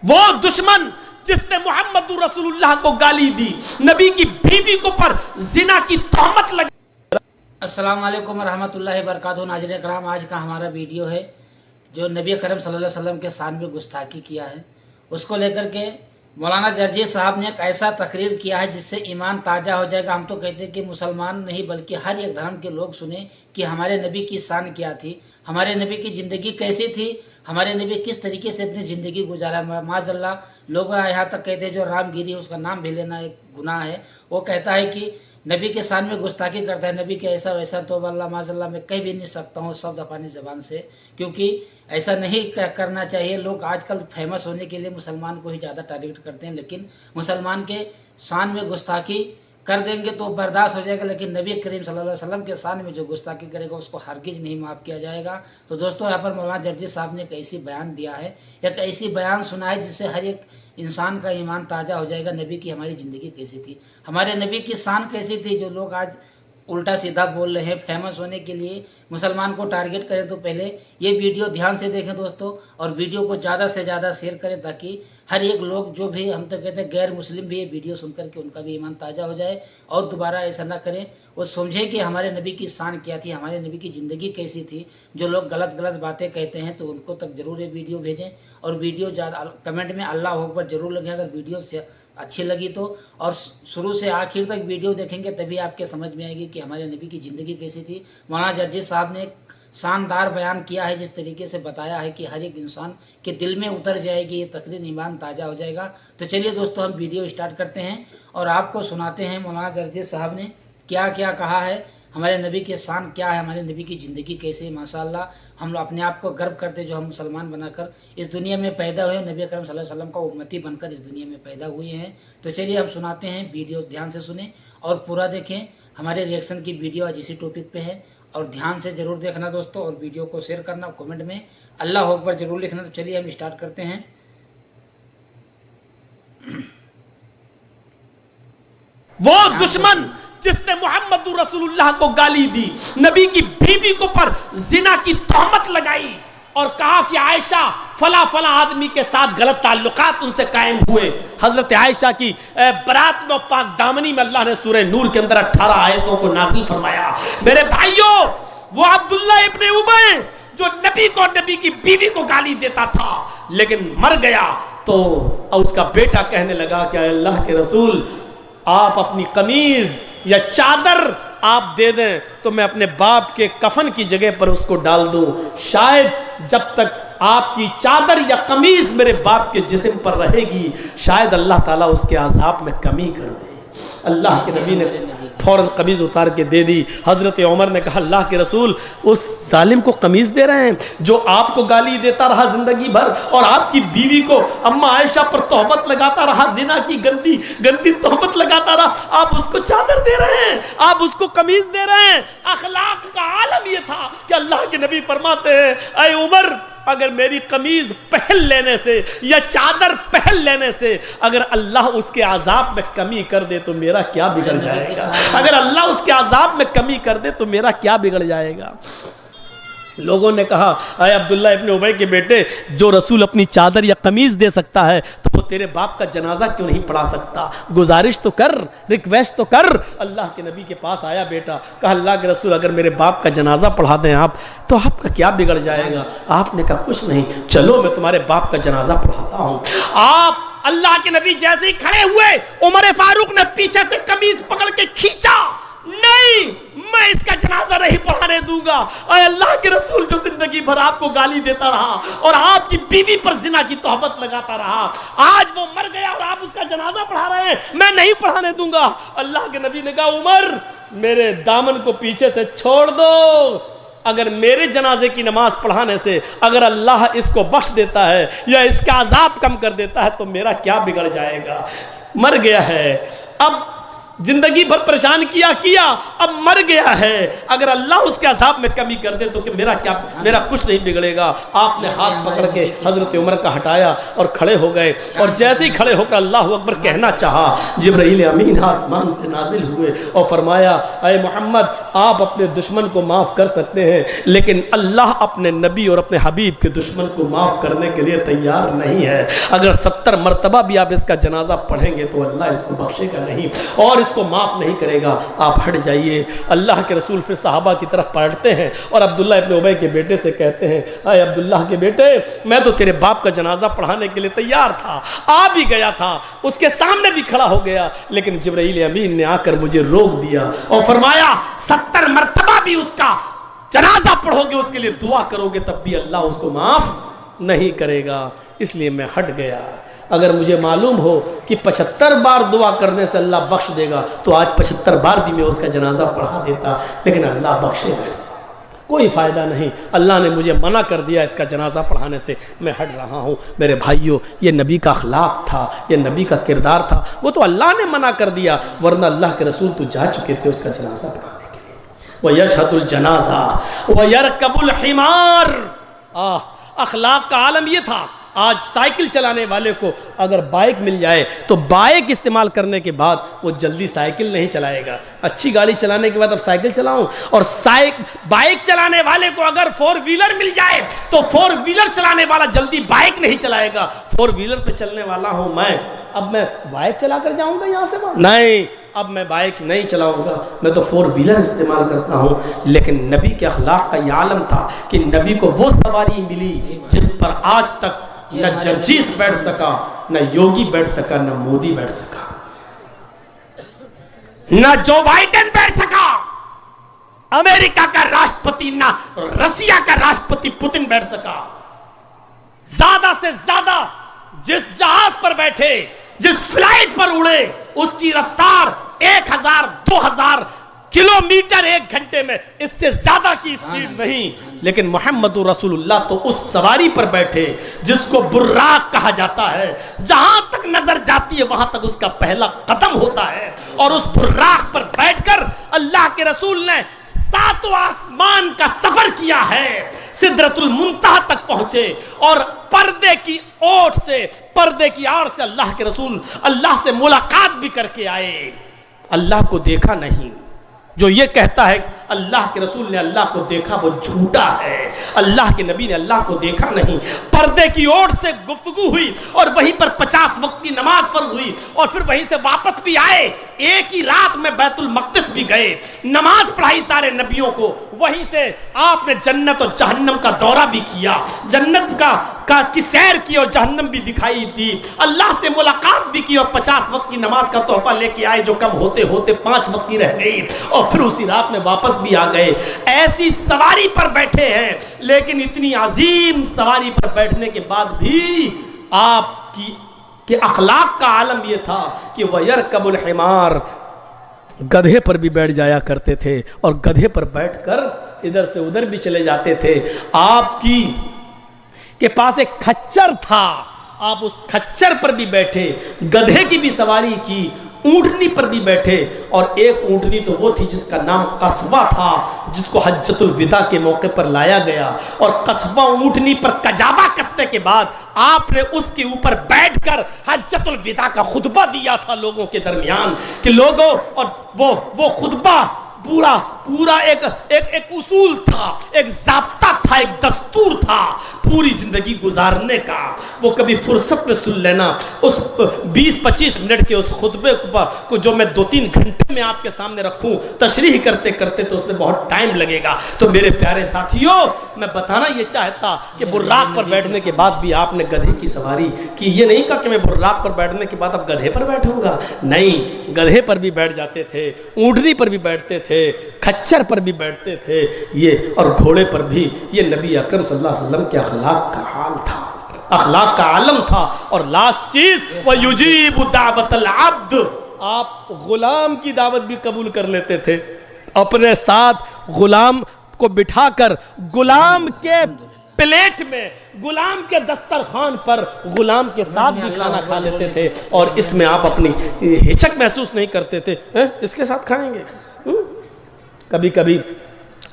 وہ دشمن جس نے محمد رسول اللہ کو گالی دی، نبی کی بیوی کو پر زنا کی تہمت لگی۔ السلام علیکم ورحمۃ اللہ وبرکاتہ۔ ناظرین کرام، آج کا ہمارا ویڈیو ہے جو نبی کریم صلی اللہ علیہ وسلم کے شان میں گستاخی کیا ہے، اس کو لے کر کے مولانا جرجی صاحب نے ایک ایسا تقریر کیا ہے جس سے ایمان تازہ ہو جائے گا۔ ہم تو کہتے ہیں کہ مسلمان نہیں بلکہ ہر ایک دھرم کے لوگ سنیں کہ ہمارے نبی کی شان کیا تھی، ہمارے نبی کی زندگی کیسی تھی، ہمارے نبی کس طریقے سے اپنی زندگی گزارا۔ معاذ اللہ، لوگ یہاں تک کہتے ہیں جو رام گیری اس کا نام بھی لینا ایک گناہ ہے، وہ کہتا ہے کہ نبی کے شان میں گستاخی کرتا ہے، نبی کے ایسا ویسا، تو اللہ معاذ اللہ میں کہہ بھی نہیں سکتا ہوں شبد اپنی زبان سے، کیونکہ ایسا نہیں کرنا چاہیے۔ لوگ آج کل فیمس ہونے کے لیے مسلمان کو ہی زیادہ ٹارگٹ کرتے ہیں، لیکن مسلمان کے شان میں گستاخی کر دیں گے تو برداشت ہو جائے گا، لیکن نبی کریم صلی اللہ علیہ وسلم کے شان میں جو گستاخی کرے گا اس کو ہرگز نہیں معاف کیا جائے گا۔ تو دوستو، یہاں پر مولانا جرجی صاحب نے ایک ایسی بیان دیا ہے، ایک ایسی بیان سنا ہے جس سے ہر ایک انسان کا ایمان تازہ ہو جائے گا۔ نبی کی ہماری زندگی کیسی تھی، ہمارے نبی کی شان کیسی تھی، جو لوگ آج الٹا سیدھا بول رہے ہیں فیمس ہونے کے لیے مسلمان کو ٹارگٹ کریں، تو پہلے یہ ویڈیو دھیان سے دیکھیں دوستو، اور ویڈیو کو زیادہ سے زیادہ شیئر کریں تاکہ ہر ایک لوگ جو بھی ہم تو کہتے ہیں غیر مسلم بھی یہ ویڈیو سن کر کے ان کا بھی ایمان تازہ ہو جائے اور دوبارہ ایسا نہ کریں، وہ سمجھیں کہ ہمارے نبی کی شان کیا تھی، ہمارے نبی کی زندگی کیسی تھی۔ جو لوگ غلط باتیں کہتے ہیں تو ان کو تک ضرور یہ ویڈیو بھیجیں، اور ویڈیو زیادہ کمنٹ میں اللہ اکبر ضرور لگیں اگر ویڈیو سے اچھی لگی تو، اور شروع سے آخر تک ویڈیو دیکھیں گے تبھی آپ کے سمجھ میں آئے گی کہ ہمارے نبی کی زندگی کیسی تھی۔ مولانا جرجی صاحب نے ایک شاندار بیان کیا ہے، جس طریقے سے بتایا ہے کہ ہر ایک انسان کے دل میں اتر جائے گی یہ تقریر، ایمان تازہ ہو جائے گا۔ تو چلیے دوستو، ہم ویڈیو اسٹارٹ کرتے ہیں اور آپ کو سناتے ہیں مولانا جرجی صاحب نے کیا کیا کہا ہے، ہمارے نبی کے شان کیا ہے، ہمارے نبی کی زندگی کیسے ہے۔ ماشاءاللہ، ہم اپنے آپ کو گرو کرتے جو ہم مسلمان بنا کر اس دنیا میں پیدا ہوئے، نبی کریم صلی اللہ علیہ وسلم کا امتی بن کر اس دنیا میں پیدا ہوئے ہیں۔ تو چلیے ہم سناتے ہیں، ویڈیو دھیان سے سنیں اور پورا دیکھیں۔ ہمارے ریئیکشن کی ویڈیو آج اسی ٹاپک پہ ہے، اور دھیان سے ضرور دیکھنا دوستو، اور ویڈیو کو شیئر کرنا، کمنٹ میں اللہ اکبر ضرور لکھنا۔ تو چلیے ہم اسٹارٹ کرتے ہیں۔ وہ دشمن جس نے محمد رسول اللہ کو گالی دی، نبی کی بیوی کو پر زنا کی تہمت لگائی اور کہا کہ عائشہ فلاں آدمی کے ساتھ غلط تعلقات ان سے قائم ہوئے۔ حضرت عائشہ کی برات میں پاک دامنی میں اللہ نے سورہ نور کے اندر 18 آیتوں کو نازل فرمایا۔ میرے بھائیوں، وہ عبداللہ ابن ابی جو نبی کو، نبی کی بیوی کو گالی دیتا تھا لیکن مر گیا، تو اس کا بیٹا کہنے لگا کہ اللہ کے رسول، آپ اپنی قمیض یا چادر آپ دے دیں تو میں اپنے باپ کے کفن کی جگہ پر اس کو ڈال دوں، شاید جب تک آپ کی چادر یا قمیض میرے باپ کے جسم پر رہے گی شاید اللہ تعالیٰ اس کے عذاب میں کمی کر دے۔ اللہ کے نبی نے فوراً قمیض اتار کے دے دی۔ حضرت عمر نے کہا اللہ کے رسول، اس ظالم کو قمیض دے رہے ہیں جو آپ کو گالی دیتا رہا زندگی بھر اور آپ کی بیوی کو اما عائشہ پر تہمت لگاتا رہا، زنا کی گندی تہمت لگاتا رہا، آپ اس کو چادر دے رہے ہیں، آپ اس کو قمیض دے رہے ہیں۔ اخلاق کا عالم یہ تھا کہ اللہ کے نبی فرماتے ہیں، اے عمر، اگر میری قمیض پہن لینے سے یا چادر پہن لینے سے اگر اللہ اس کے عذاب میں کمی کر دے تو میرا کیا بگڑ جائے گا؟ اگر اللہ اس کے عذاب میں کمی کر دے تو میرا کیا بگڑ جائے گا؟ لوگوں نے کہا، اے عبداللہ ابن ابی کے بیٹے، جو رسول اپنی چادر یا قمیض دے سکتا ہے تو وہ تیرے باپ کا جنازہ کیوں نہیں پڑھا سکتا؟ گزارش تو کر، ریکویسٹ تو کر۔ اللہ کے نبی کے پاس آیا بیٹا، کہا اللہ کے رسول اگر میرے باپ کا جنازہ پڑھا دیں آپ تو آپ کا کیا بگڑ جائے گا؟ آپ نے کہا کچھ نہیں، چلو میں تمہارے باپ کا جنازہ پڑھاتا ہوں۔ آپ اللہ کے نبی جیسے ہی کھڑے ہوئے، عمر فاروق نے پیچھے سے قمیض پکڑ کے کھینچا، نہیں میں اس کا جنازہ نہیں پڑھانے دوں گا۔ اے اللہ کے رسول، جو زندگی بھر آپ کو گالی دیتا رہا اور آپ کی بیوی پر زنا کی تہمت لگاتا رہا، آج وہ مر گیا اور آپ اس کا جنازہ پڑھا رہے ہیں، میں نہیں پڑھانے دوں گا۔ اللہ کے نبی نے کہا عمر، میرے دامن کو پیچھے سے چھوڑ دو، اگر میرے جنازے کی نماز پڑھانے سے اگر اللہ اس کو بخش دیتا ہے یا اس کا عذاب کم کر دیتا ہے تو میرا کیا بگڑ جائے گا؟ مر گیا ہے، اب زندگی بھر پریشان کیا اب مر گیا ہے، اگر اللہ اس کے عذاب میں کمی کر دے تو کہ میرا کچھ نہیں بگڑے گا۔ آپ نے ہاتھ پکڑ کے حضرت عمر کا ہٹایا اور کھڑے ہو گئے، اور جیسے ہی کھڑے ہو کر اللہ اکبر کہنا چاہا، جبرائیل امین آسمان سے نازل ہوئے اور فرمایا، اے محمد، آپ اپنے دشمن کو معاف کر سکتے ہیں، لیکن اللہ اپنے نبی اور اپنے حبیب کے دشمن کو معاف کرنے کے لیے تیار نہیں ہے۔ اگر 70 مرتبہ بھی آپ اس کا جنازہ پڑھیں گے تو اللہ اس کو بخشے گا نہیں اور اس کو معاف نہیں کرے گا۔ آپ ہٹ جائیے۔ اللہ کے رسول پھر صحابہ کی طرف پلٹتے ہیں اور عبداللہ ابن ابی کے بیٹے سے کہتے ہیں، اے عبداللہ کے بیٹے، میں تو تیرے باپ کا جنازہ پڑھانے کے لیے تیار تھا، آ بھی گیا تھا، اس کے سامنے بھی کھڑا ہو گیا، لیکن جبرائیل امین نے آ کر مجھے روک دیا اور فرمایا 70 مرتبہ بھی اس کا جنازہ پڑھو گے، اس کے لیے دعا کرو گے، تب بھی اللہ اس کو معاف نہیں کرے گا، اس لیے میں ہٹ گیا۔ اگر مجھے معلوم ہو کہ 75 بار دعا کرنے سے اللہ بخش دے گا تو آج 75 بار بھی میں اس کا جنازہ پڑھا دیتا، لیکن اللہ بخشے گا، کوئی فائدہ نہیں۔ اللہ نے مجھے منع کر دیا اس کا جنازہ پڑھانے سے، میں ہٹ رہا ہوں۔ میرے بھائیوں، یہ نبی کا اخلاق تھا، یہ نبی کا کردار تھا، وہ تو اللہ نے منع کر دیا، ورنہ اللہ کے رسول تو جا چکے تھے اس کا جنازہ پڑھانے کے لیے۔ وَيَشْهَدُ الْجَنَازَةَ وَيَرْكَبُ الْحِمَارَ۔ اخلاق کا عالم یہ تھا۔ آج سائیکل چلانے والے کو اگر بائک مل جائے تو بائک استعمال کرنے کے بعد وہ جلدی سائیکل نہیں چلائے گا، اچھی گاڑی چلانے کے بعد اب سائیکل چلاؤں، اور بائک چلانے والے کو اگر 4 ویلر مل جائے تو 4 ویلر چلانے والا جلدی بائک نہیں چلائے گا۔ 4 ویلر پہ چلنے والا ہوں میں، اب میں بائک چلا کر جاؤں گا یہاں سے وہاں؟ نہیں، اب میں بائک نہیں چلاؤں گا، میں تو 4 ویلر استعمال کرتا ہوں۔ لیکن نبی کے اخلاق کا یہ عالم تھا کہ نبی کو وہ سواری ملی جس پر آج تک نہ جرجیس بیٹھ سکا، نہ یوگی بیٹھ سکا، نہ مودی بیٹھ سکا، نہ جو بائیڈن بیٹھ سکا، امریکہ کا راشٹرپتی، نہ رشیا کا راشٹرپتی پوتن بیٹھ سکا۔ زیادہ سے زیادہ جس جہاز پر بیٹھے، جس فلائٹ پر اڑے، اس کی رفتار 1000-2000 کلومیٹر 1 گھنٹے میں، اس سے زیادہ کی سپیڈ نہیں۔ لیکن محمد رسول اللہ تو اس سواری پر بیٹھے جس کو براق کہا جاتا ہے، جہاں تک نظر جاتی ہے وہاں تک اس کا پہلا قدم ہوتا ہے، اور اس براق پر بیٹھ کر اللہ کے رسول نے 7 آسمان کا سفر کیا ہے، سدرۃ المنتہا تک پہنچے، اور پردے کی اوٹ سے، پردے کی آڑ سے اللہ کے رسول اللہ سے ملاقات بھی کر کے آئے۔ اللہ کو دیکھا نہیں۔ جو یہ کہتا ہے اللہ کے رسول نے اللہ کو دیکھا وہ جھوٹا ہے۔ اللہ کے نبی نے اللہ کو دیکھا نہیں۔ پردے کی اوٹ سے گفتگو ہوئی اور وہیں پر 50 وقت کی نماز فرض ہوئی، اور پھر وہیں سے واپس بھی آئے، ایک ہی رات میں بیت المقدس بھی گئے، نماز پڑھائی سارے نبیوں کو، وہیں سے آپ نے جنت اور جہنم کا دورہ بھی کیا، جنت کی سیر کی اور جہنم بھی دکھائی دی، اللہ سے ملاقات بھی کی، اور 50 وقت کی نماز کا تحفہ لے کے آئے جو کم ہوتے ہوتے 5 وقت کی رہ گئی، اور پھر اسی رات میں واپس بھی آ گئے۔ ایسی سواری پر بیٹھے ہیں، لیکن اتنی عظیم سواری پر بیٹھنے کے بعد بھی آپ کی اخلاق کا عالم یہ تھا کہ وَيَرْكَبُ الْحِمَارَ، گدھے پر بھی بیٹھ جایا کرتے تھے، اور گدھے پر بیٹھ کر ادھر سے ادھر بھی چلے جاتے تھے۔ آپ کے پاس ایک کھچر تھا، آپ اس کھچر پر بھی بیٹھے، گدھے کی بھی سواری کی، اونٹنی پر بھی بیٹھے، اور ایک اونٹنی تو وہ تھی جس کا نام قصوہ تھا، جس کو حجۃ الوداع کے موقع پر لایا گیا، اور قصوہ اونٹنی پر کجاوا کسنے کے بعد آپ نے اس کے اوپر بیٹھ کر حجۃ الوداع کا خطبہ دیا تھا لوگوں کے درمیان کہ لوگوں، اور وہ خطبہ پورا ایک اصول تھا، ایک ضابطہ تھا، ایک دستور تھا پوری زندگی گزارنے کا۔ وہ کبھی فرصت میں سن لینا، اس 20-25 منٹ کے اس خطبے کو جو میں 2-3 گھنٹے میں آپ کے سامنے رکھوں تشریح کرتے کرتے تو اس میں بہت ٹائم لگے گا۔ تو میرے پیارے ساتھیوں، میں بتانا یہ چاہتا کہ براق پر بیٹھنے کے بعد بھی آپ نے گدھے کی سواری کی۔ یہ نہیں کہا کہ میں براق پر بیٹھنے کے بعد اب گدھے پر بیٹھوں گا، نہیں، گدھے پر بھی بیٹھ جاتے تھے، اونٹنی پر بھی بیٹھتے تھے، کھچر پر بھی بیٹھتے تھے، یہ اور گھوڑے پر بھی۔ یہ نبی اکرم صلی اللہ علیہ وسلم کے اخلاق کا حال تھا، اخلاق کا عالم تھا۔ اور لاسٹ چیز، وَيُجِيبُ دَعْوَةَ الْعَبْدِ، آپ غلام کی دعوت بھی قبول کر لیتے تھے، اپنے ساتھ غلام کو بٹھا کر غلام کے پلیٹ میں، غلام کے دسترخوان پر غلام کے ساتھ بھی کھانا کھا لیتے تھے، اور اس میں آپ اپنی ہچک محسوس نہیں کرتے تھے، اس کے ساتھ کھائیں گے۔ کبھی کبھی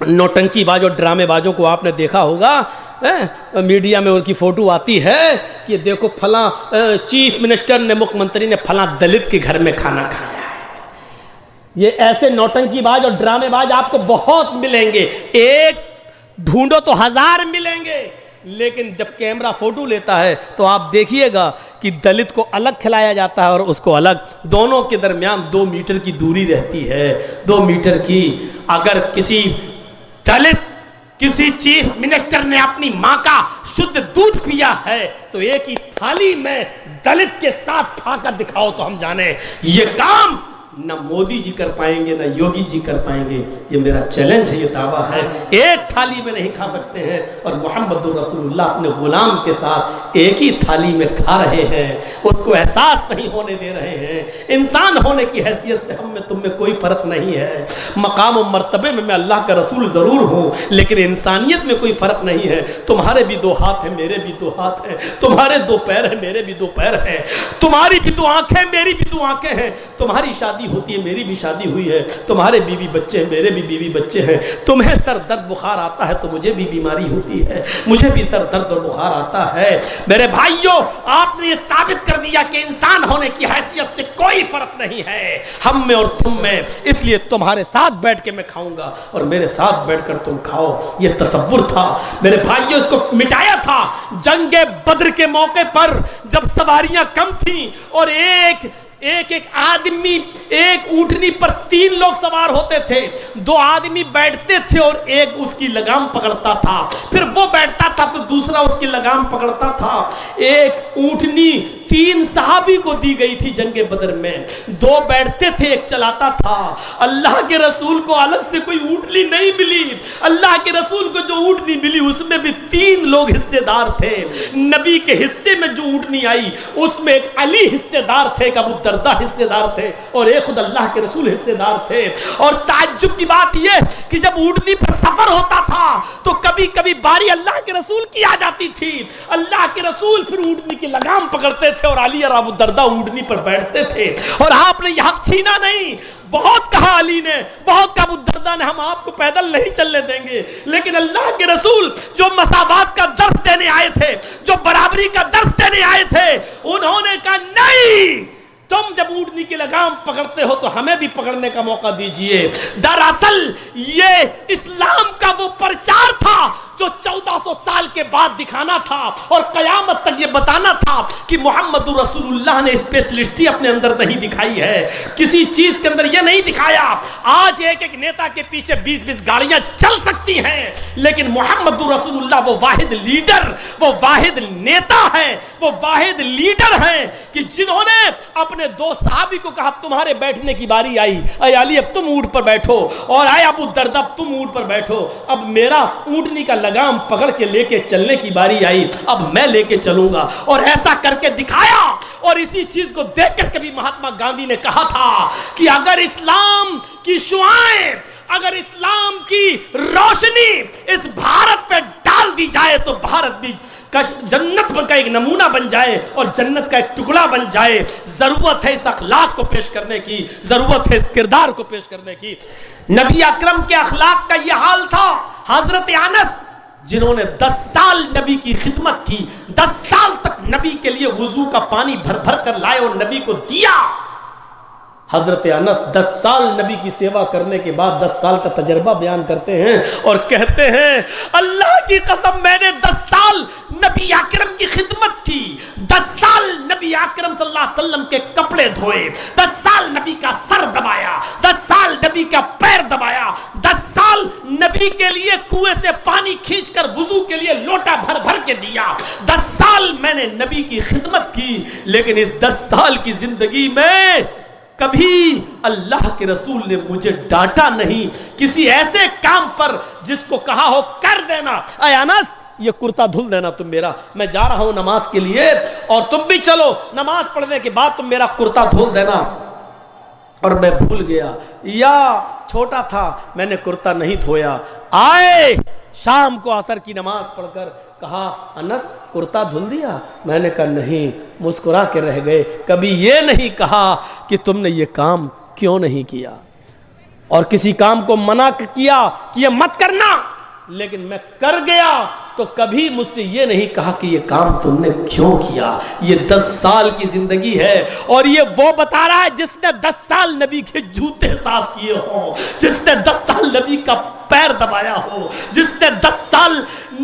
نوٹنکی باز اور ڈرامے بازوں کو آپ نے دیکھا ہوگا، میڈیا میں ان کی فوٹو آتی ہے کہ دیکھو فلاں چیف منسٹر نے، مکھ منتری نے فلاں دلت کے گھر میں کھانا کھایا ہے، یہ ایسے نوٹنکی باز اور ڈرامے باز آپ کو بہت ملیں گے، ایک ڈھونڈو تو 1000 ملیں گے، لیکن جب کیمرہ فوٹو لیتا ہے تو آپ دیکھیے گا کہ دلت کو الگ کھلایا جاتا ہے اور اس کو الگ، دونوں کے درمیان 2 میٹر کی دوری رہتی ہے، 2 میٹر کی۔ اگر کسی دلت، کسی چیف منسٹر نے اپنی ماں کا شدھ دودھ پیا ہے تو ایک ہی تھالی میں دلت کے ساتھ کھا کر دکھاؤ تو ہم جانے یہ کام نہ مودی جی کر پائیں گے نہ یوگی جی کر پائیں گے۔ یہ میرا چیلنج ہے، یہ دعویٰ ہے، ایک تھالی میں نہیں کھا سکتے ہیں، اور محمد رسول اللہ اپنے غلام کے ساتھ ایک ہی تھالی میں کھا رہے ہیں، اس کو احساس نہیں ہونے دے رہے ہیں۔ انسان ہونے کی حیثیت سے ہم میں تم میں کوئی فرق نہیں ہے، مقام و مرتبے میں اللہ کا رسول ضرور ہوں، لیکن انسانیت میں کوئی فرق نہیں ہے۔ تمہارے بھی 2 ہاتھ ہیں، میرے بھی 2 ہاتھ ہیں، تمہارے 2 پیر ہیں، میرے بھی 2 پیر ہیں، تمہاری بھی 2 آنکھیں، میری بھی 2 آنکھیں ہیں، تمہاری شادی ہوتی ہے، میری بھی شادی ہوئی ہے، تمہارے بیوی بچے ہیں، میرے بھی بیوی بچے ہیں، تمہیں سر درد بخار آتا ہے تو مجھے بھی بیماری ہوتی ہے، مجھے بھی سر درد اور بخار آتا ہے۔ میرے بھائیوں، آپ نے یہ ثابت کر دیا کہ انسان ہونے کی حیثیت سے کوئی فرق نہیں ہے ہم میں اور تم میں، اس لیے تمہارے ساتھ بیٹھ کے میں کھاؤں گا اور میرے ساتھ بیٹھ کر تم کھاؤ۔ یہ تصور تھا میرے بھائیوں، اس کو مٹایا تھا جنگ بدر کے موقع پر، جب سواریاں کم تھیں اور ایک آدمی ایک اونٹنی پر 3 لوگ سوار ہوتے تھے، 2 آدمی بیٹھتے تھے اور ایک اس کی لگام پکڑتا تھا، پھر وہ بیٹھتا تھا پھر دوسرا اس کی لگام پکڑتا تھا۔ ایک اونٹنی 3 صحابی کو دی گئی تھی جنگ بدر میں، 2 بیٹھتے تھے، ایک چلاتا تھا۔ اللہ کے رسول کو الگ سے کوئی اونٹنی نہیں ملی، اللہ کے رسول کو جو اونٹنی ملی اس میں بھی 3 لوگ حصے دار تھے۔ نبی کے حصے میں جو اونٹنی آئی اس میں ایک علی حصے دار تھے، ایک ابو دردہ حصے دار تھے اور ایک خود اللہ کے رسول حصے دار تھے۔ اور تعجب کی بات یہ کہ جب اونٹنی پر سفر ہوتا تھا تو کبھی کبھی باری اللہ کے رسول کی آ جاتی تھی، اللہ کے رسول پھر اونٹنی کی لگام پکڑتے تھے اور علی اور ابو دردہ اونٹنی پر بیٹھتے تھے، اور آپ نے یہ حق چھینا نہیں۔ بہت کہا علی نے، بہت کہا ابو دردہ نے، ہم آپ کو پیدل نہیں چلنے دیں گے، لیکن اللہ کے رسول جو مساوات کا درس دینے آئے تھے، جو برابری کا درس دینے آئے تھے، انہوں نے کہا نہیں، تم جب اونٹنی کی لگام پکڑتے ہو تو ہمیں بھی پکڑنے کا موقع دیجئے۔ دراصل یہ اسلام کا وہ پرچار تھا جو 1400 سال کے بعد دکھانا تھا اور قیامت تک یہ بتانا تھا کہ محمد رسول اللہ نے اسپیشلسٹی اپنے اندر نہیں دکھائی ہے، کسی چیز کے اندر یہ نہیں دکھایا۔ آج ایک نیتا کے پیچھے 20 گاڑیاں چل سکتی ہیں، لیکن محمد رسول اللہ وہ واحد لیڈر، وہ واحد نیتا ہے، وہ واحد لیڈر ہیں کہ جنہوں نے اپنے 2 صحابی کو کہا تمہارے بیٹھنے کی باری آئی، اے علی اب تم اونٹ پر بیٹھو، اور اے ابو دردہ اب تم اونٹ پر بیٹھو، اب میرا اونٹنی کا لگام پکڑ کے لے کے چلنے کی باری آئی، اب میں لے کے چلوں گا، اور ایسا کر کے دکھایا۔ اور اسی چیز کو دیکھ کر کبھی مہاتما گاندھی نے کہا تھا کہ اگر اسلام کی شعائیں، اگر اسلام کی روشنی اس بھارت پہ ڈال دی جائے تو بھارت بھی جنت کا ایک نمونہ بن جائے اور جنت کا ایک ٹکڑا بن جائے۔ ضرورت ہے اس اخلاق کو پیش کرنے کی، ضرورت ہے اس کردار کو پیش کرنے کی۔ نبی اکرم کے اخلاق کا یہ حال تھا۔ حضرت انس جنہوں نے 10 سال نبی کی خدمت کی، 10 سال تک نبی کے لیے وضو کا پانی بھر بھر کر لائے اور نبی کو دیا۔ حضرت انس 10 سال نبی کی سیوا کرنے کے بعد 10 سال کا تجربہ بیان کرتے ہیں اور کہتے ہیں اللہ کی قسم میں نے 10 سال نبی اکرم کی خدمت کی، 10 سال نبی اکرم صلی اللہ علیہ وسلم کے کپڑے دھوئے، 10 سال نبی کا سر دبایا، 10 سال نبی کا پیر دبایا، 10 سال نبی کے لیے کنویں سے پانی کھینچ کر وضو کے لیے لوٹا بھر بھر کے دیا، 10 سال میں نے نبی کی خدمت کی، لیکن اس 10 سال کی زندگی میں کبھی اللہ کے رسول نے مجھے ڈانٹا نہیں کسی ایسے کام پر جس کو کہا ہو کر دینا، اے انس یہ کرتا دھل دینا تم میرا، میں جا رہا ہوں نماز کے لیے اور تم بھی چلو، نماز پڑھنے کے بعد تم میرا کرتا دھل دینا، اور میں بھول گیا یا چھوٹا تھا میں نے کرتا نہیں دھویا۔ آئے شام کو عصر کی نماز پڑھ کر کہا انس کرتا دھل دیا؟ میں نے کہا نہیں، مسکرا کے رہ گئے، کبھی یہ نہیں کہا کہ تم نے یہ کام کیوں نہیں کیا، اور کسی کام کو منع کیا کہ یہ مت کرنا، لیکن میں کر گیا تو کبھی مجھ سے یہ نہیں کہا کہ یہ کام تم نے کیوں کیا. یہ 10 سال کی زندگی ہے اور یہ وہ بتا رہا ہے جس نے 10 سال نبی کے جوتے صاف کیے ہوں, جس نے 10 سال نبی کا پیر دبایا ہو, جس نے 10 سال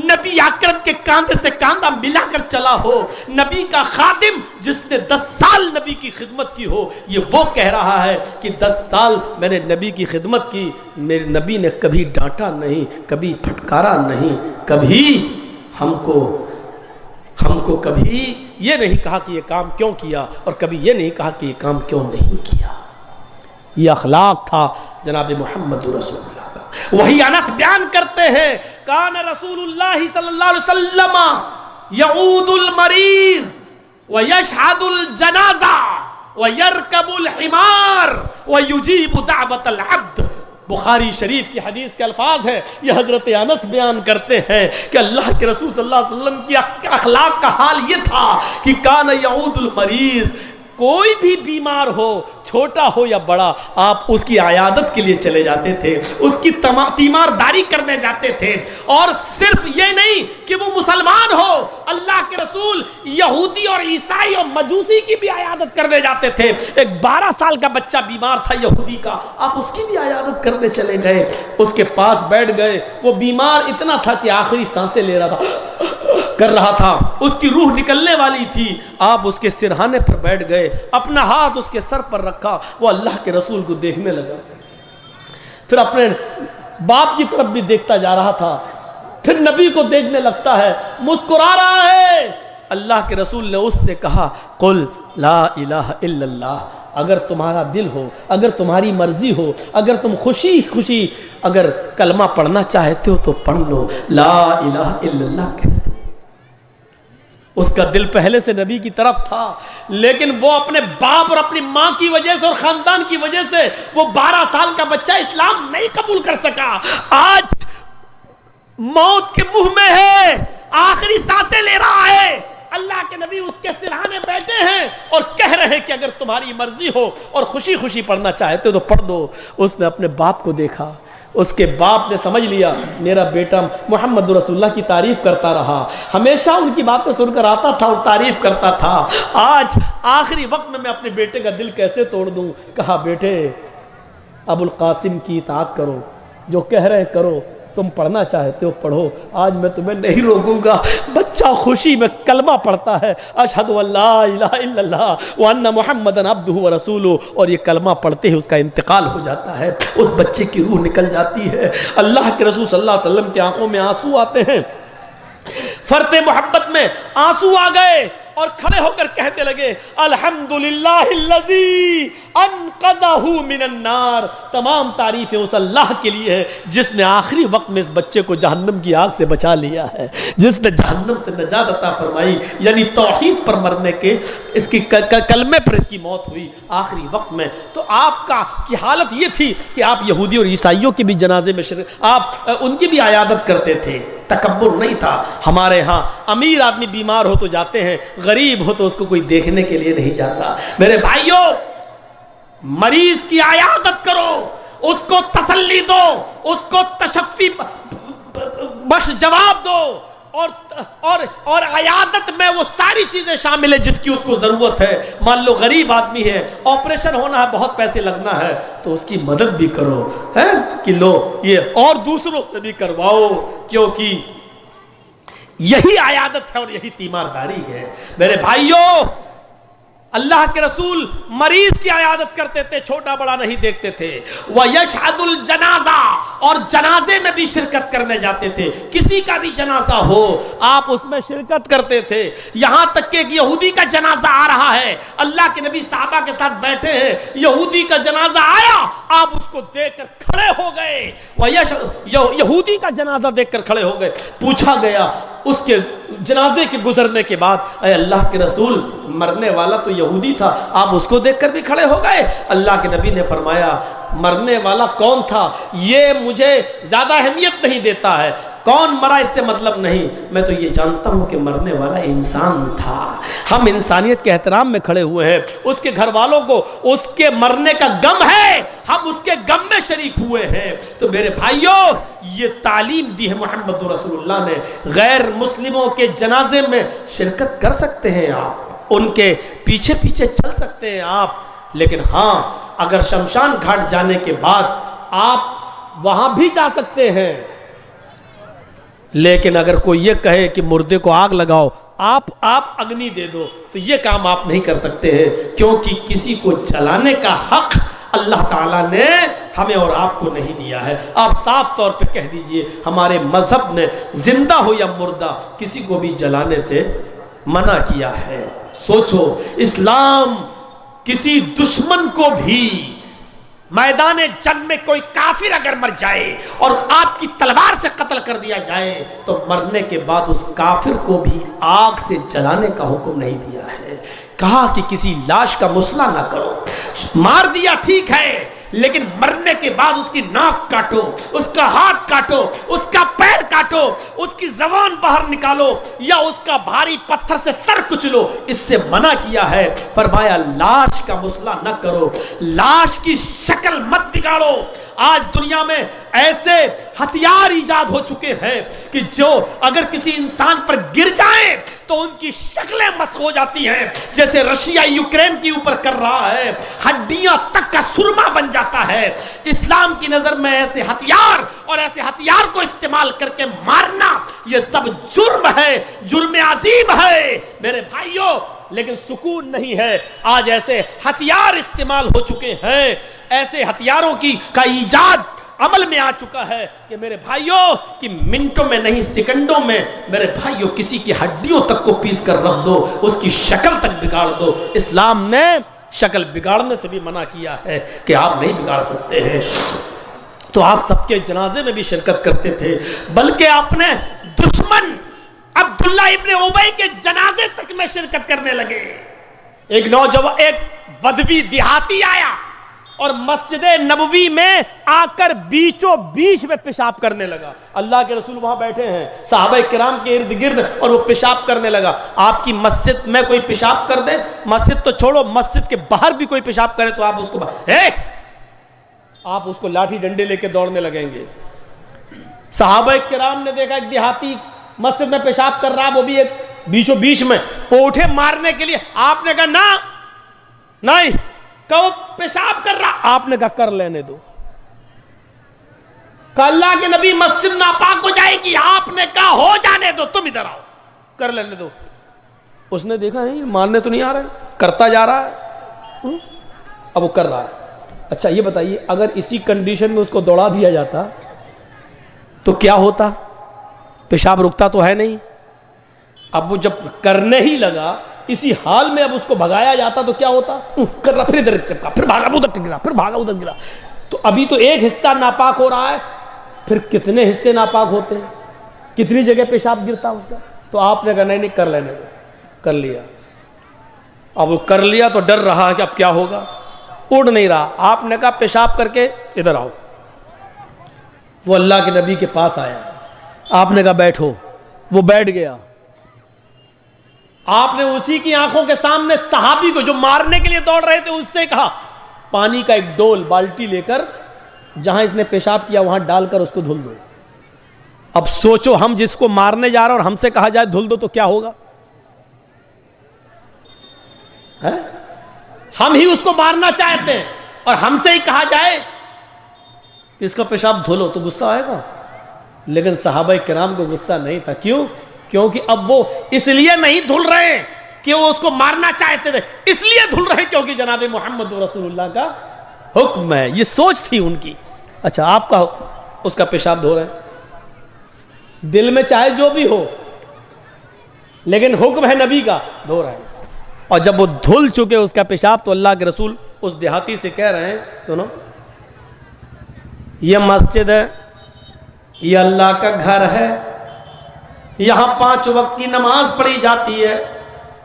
نبی اکرم کے کاندھے سے کاندھا ملا کر چلا ہو, نبی کا خادم جس نے 10 سال نبی کی خدمت کی ہو. یہ وہ کہہ رہا ہے کہ 10 سال میں نے نبی کی خدمت کی, میرے نبی نے کبھی ڈانٹا نہیں, کبھی پھٹکارا نہیں, کبھی ہم کو کبھی یہ نہیں کہا کہ یہ کام کیوں کیا, اور کبھی یہ نہیں کہا کہ یہ کام کیوں نہیں کیا. یہ اخلاق تھا جناب محمد رسول اللہ کا. وہی انس بیان کرتے ہیں, کان رسول اللہ صلی اللہ علیہ وسلم یعود المریض ویشہد الجنازہ ویرکب الحمار ویجیب دعوت العبد. بخاری شریف کی حدیث کے الفاظ ہیں, یہ حضرت انس بیان کرتے ہیں کہ اللہ کے رسول صلی اللہ علیہ وسلم کی اخلاق کا حال یہ تھا کہ کان یعود المریض, کوئی بھی بیمار ہو, چھوٹا ہو یا بڑا, آپ اس کی عیادت کے لیے چلے جاتے تھے, اس کی تیمارداری کرنے جاتے تھے. اور صرف یہ نہیں کہ وہ مسلمان ہو, اللہ کے رسول یہودی اور عیسائی اور مجوسی کی بھی عیادت کرنے جاتے تھے. ایک 12 سال کا بچہ بیمار تھا یہودی کا, آپ اس کی بھی عیادت کرنے چلے گئے, اس کے پاس بیٹھ گئے. وہ بیمار اتنا تھا کہ آخری سانسیں لے رہا تھا, اس کی روح نکلنے والی تھی. آپ اس کے سرہانے پر بیٹھ گئے, اپنا ہاتھ اس کے سر پر رکھا, وہ اللہ کے رسول کو دیکھنے لگا, پھر اپنے باپ کی طرف بھی دیکھتا جا رہا تھا, پھر نبی کو دیکھنے لگتا ہے, مسکرا رہا ہے. اللہ کے رسول نے اس سے کہا, قل لا الہ الا اللہ. اگر تمہارا دل ہو, اگر تمہاری مرضی ہو, اگر تم خوشی خوشی اگر کلمہ پڑھنا چاہتے ہو تو پڑھ لو, لا الہ الا اللہ کہہ دو. اس کا دل پہلے سے نبی کی طرف تھا, لیکن وہ اپنے باپ اور اپنی ماں کی وجہ سے اور خاندان کی وجہ سے وہ 12 سال کا بچہ اسلام نہیں قبول کر سکا. آج موت کے منہ میں ہے, آخری سانسیں لے رہا ہے, اللہ کے نبی اس کے سرہانے بیٹھے ہیں اور کہہ رہے ہیں کہ اگر تمہاری مرضی ہو اور خوشی خوشی پڑھنا چاہتے ہو تو پڑھ دو. اس نے اپنے باپ کو دیکھا, اس کے باپ نے سمجھ لیا میرا بیٹا محمد رسول اللہ کی تعریف کرتا رہا, ہمیشہ ان کی باتیں سن کر آتا تھا اور تعریف کرتا تھا. آج آخری وقت میں اپنے بیٹے کا دل کیسے توڑ دوں. کہا, بیٹے ابو القاسم کی اطاعت کرو, جو کہہ رہے کرو, تم پڑھنا چاہتے ہو پڑھو, آج میں تمہیں نہیں روکوں گا. بچہ خوشی میں کلمہ پڑھتا ہے, اشہد ان لا الہ الا اللہ وان محمدن عبدہ ورسولہ, اور یہ کلمہ پڑھتے ہی اس کا انتقال ہو جاتا ہے, اس بچے کی روح نکل جاتی ہے. اللہ کے رسول صلی اللہ علیہ وسلم کی آنکھوں میں آنسو آتے ہیں, فرط محبت میں آنسو آ گئے اور کھڑے ہو کر کہتے لگے, الحمدللہ الذی انقذہ من النار. تمام تعریفیں اس اللہ کے لیے ہے جس نے آخری وقت میں اس بچے کو جہنم کی آگ سے بچا لیا ہے, جس نے جہنم سے نجات عطا فرمائی. یعنی توحید پر مرنے کے, اس کی کلمے پر اس کی موت ہوئی آخری وقت میں. تو آپ کی حالت یہ تھی کہ آپ یہودی اور عیسائیوں کے بھی جنازے میں آپ ان کی بھی عیادت کرتے تھے. تکبر نہیں تھا. ہمارے ہاں امیر آدمی بیمار ہو تو جاتے ہیں, غریب ہو تو اس کو کوئی دیکھنے کے لیے نہیں جاتا. میرے بھائیوں, مریض کی عیادت کرو, اس کو تسلی دو, اس کو تشفی بخش جواب دو, اور عیادت میں وہ ساری چیزیں شامل ہیں جس کی اس کو ضرورت ہے. مان لو غریب آدمی ہے, آپریشن ہونا ہے, بہت پیسے لگنا ہے, تو اس کی مدد بھی کرو, ہے کہ لو یہ, اور دوسروں سے بھی کرواؤ, کیونکہ یہی عیادت ہے اور یہی تیمارداری ہے. میرے بھائیوں, اللہ کے رسول مریض کی عیادت کرتے تھے, چھوٹا بڑا نہیں دیکھتے تھے. وَيَشْهَدُ الْجَنَازَةَ, اور جنازے میں بھی شرکت کرنے جاتے تھے. کسی کا بھی جنازہ ہو آپ اس میں شرکت کرتے تھے. یہاں تک کہ ایک یہودی کا جنازہ آ رہا ہے, اللہ کے نبی صحابہ کے ساتھ بیٹھے ہیں, یہودی کا جنازہ آیا, آپ اس کو دیکھ کر کھڑے ہو گئے. یہودی کا جنازہ دیکھ کر کھڑے ہو گئے. پوچھا گیا اس کے جنازے کے گزرنے کے بعد, اے اللہ کے رسول مرنے والا تو یہودی تھا, آپ اس کو دیکھ کر بھی کھڑے ہو گئے. اللہ کے نبی نے فرمایا, مرنے والا کون تھا یہ مجھے زیادہ اہمیت نہیں دیتا ہے, کون مرا اس سے مطلب نہیں، میں تو یہ جانتا ہوں کہ مرنے والا انسان تھا۔ ہم انسانیت کے احترام میں کھڑے ہوئے ہیں، اس کے گھر والوں کو اس کے مرنے کا غم ہے، ہم اس کے غم میں شریک ہوئے ہیں۔ تو میرے بھائیوں، یہ تعلیم دی ہے محمد رسول اللہ نے، غیر مسلموں کے جنازے میں شرکت کر سکتے ہیں آپ، ان کے پیچھے پیچھے چل سکتے ہیں آپ، لیکن ہاں اگر شمشان گھاٹ جانے کے بعد آپ وہاں بھی جا سکتے ہیں، لیکن اگر کوئی یہ کہے کہ مردے کو آگ لگاؤ، آپ اگنی دے دو، تو یہ کام آپ نہیں کر سکتے ہیں، کیونکہ کسی کو جلانے کا حق اللہ تعالیٰ نے ہمیں اور آپ کو نہیں دیا ہے۔ آپ صاف طور پہ کہہ دیجئے ہمارے مذہب نے زندہ ہو یا مردہ کسی کو بھی جلانے سے منع کیا ہے۔ سوچو، اسلام کسی دشمن کو بھی میدان جنگ میں کوئی کافر اگر مر جائے اور آپ کی تلوار سے قتل کر دیا جائے تو مرنے کے بعد اس کافر کو بھی آگ سے جلانے کا حکم نہیں دیا ہے، کہا کہ کسی لاش کا مسئلہ نہ کرو، مار دیا ٹھیک ہے، لیکن مرنے کے بعد اس کی ناک کاٹو، اس کا ہاتھ کاٹو، اس کا پیر کاٹو، اس کی زبان باہر نکالو یا اس کا بھاری پتھر سے سر کچلو، اس سے منع کیا ہے۔ فرمایا لاش کا مسئلہ نہ کرو، لاش کی شکل مت بگاڑو۔ آج دنیا میں ایسے ہتھیار ایجاد ہو چکے ہیں کہ جو اگر کسی انسان پر گر جائیں تو ان کی شکلیں مسخ ہو جاتی ہیں، جیسے رشیا یوکرین کے اوپر کر رہا ہے، ہڈیاں تک کا سرما بن جاتا ہے۔ اسلام کی نظر میں ایسے ہتھیار اور ایسے ہتھیار کو استعمال کر کے مارنا یہ سب جرم ہے، جرم عظیم ہے میرے بھائیوں، لیکن سکون نہیں ہے۔ آج ایسے ہتھیار استعمال ہو چکے ہیں، ایسے ہتھیاروں کا ایجاد عمل میں آ چکا ہے کہ میرے بھائیوں کہ منٹوں میں نہیں سیکنڈوں میں میرے بھائیوں کسی کی ہڈیوں تک کو پیس کر رکھ دو، اس کی شکل تک بگاڑ دو۔ اسلام نے شکل بگاڑنے سے بھی منع کیا ہے کہ آپ نہیں بگاڑ سکتے ہیں۔ تو آپ سب کے جنازے میں بھی شرکت کرتے تھے، بلکہ اپنے دشمن عبداللہ ابن ابی کے جنازے تک میں شرکت کرنے لگے۔ ایک نوجوان، ایک بدوی دیہاتی آیا اور مسجد نبوی میں آ کر بیچوں بیچ میں پیشاب کرنے لگا۔ اللہ کے رسول وہاں بیٹھے ہیں صحابہ کرام کے ارد گرد، اور وہ پیشاب کرنے لگا۔ آپ کی مسجد میں کوئی پیشاب کر دے، مسجد تو چھوڑو، مسجد کے باہر بھی کوئی پیشاب کرے تو آپ اس کو آپ اس کو لاٹھی ڈنڈے لے کے دوڑنے لگیں گے۔ صحابہ کرام نے دیکھا ایک دیہاتی مسجد میں پیشاب کر رہا، وہ بھی ایک بیچوں بیچ میں، وہ اٹھے مارنے کے لیے، آپ نے کہا نہیں کہ وہ پیشاب کر رہا، آپ نے کہا کر لینے دو۔ کہ اللہ کے نبی مسجد ناپاک ہو جائے گی، آپ نے کہا ہو جانے دو، تم ادھر آؤ، کر لینے دو۔ اس نے دیکھا نہیں مارنے تو نہیں آ رہا ہے، کرتا جا رہا ہے، اب وہ کر رہا ہے۔ اچھا یہ بتائیے اگر اسی کنڈیشن میں اس کو دوڑا دیا جاتا تو کیا ہوتا؟ پیشاب رکتا تو ہے نہیں۔ اب وہ جب کرنے ہی لگا، اسی حال میں اب اس کو بھگایا جاتا تو کیا ہوتا؟ کر رہا، پھر ادھر ٹپکا، پھر بھاگا ادھر گرا، پھر بھاگا ادھر گرا۔ تو ابھی تو ایک حصہ ناپاک ہو رہا ہے، پھر کتنے حصے ناپاک ہوتے ہیں، کتنی جگہ پیشاب گرتا اس کا۔ تو آپ نے کہا نہیں کر لینے دو، کر لیا۔ اب وہ کر لیا تو ڈر رہا کہ اب کیا ہوگا، اڑ نہیں رہا۔ آپ نے کہا پیشاب کر کے ادھر آؤ۔ وہ اللہ کے نبی کے پاس آیا، آپ نے کہا بیٹھو، وہ بیٹھ گیا۔ آپ نے اسی کی آنکھوں کے سامنے صحابی کو جو مارنے کے لیے دوڑ رہے تھے اس سے کہا پانی کا ایک ڈول بالٹی لے کر جہاں اس نے پیشاب کیا وہاں ڈال کر اس کو دھل دو۔ اب سوچو ہم جس کو مارنے جا رہے ہیں اور ہم سے کہا جائے دھل دو تو کیا ہوگا؟ ہم ہی اس کو مارنا چاہتے ہیں اور ہم سے ہی کہا جائے اس کا پیشاب دھلو تو غصہ آئے گا، لیکن صحابہ کرام کو غصہ نہیں تھا۔ کیوں؟ کیونکہ اب وہ اس لیے نہیں دھل رہے کہ وہ اس کو مارنا چاہتے تھے، اس لیے دھل رہے کیونکہ جناب محمد رسول اللہ کا حکم ہے، یہ سوچ تھی ان کی۔ اچھا آپ کا اس کا پیشاب دھو رہے ہیں، دل میں چاہے جو بھی ہو لیکن حکم ہے نبی کا، دھو رہے ہیں۔ اور جب وہ دھل چکے اس کا پیشاب تو اللہ کے رسول اس دیہاتی سے کہہ رہے ہیں سنو، یہ مسجد ہے، یہ اللہ کا گھر ہے، یہاں 5 وقت کی نماز پڑھی جاتی ہے،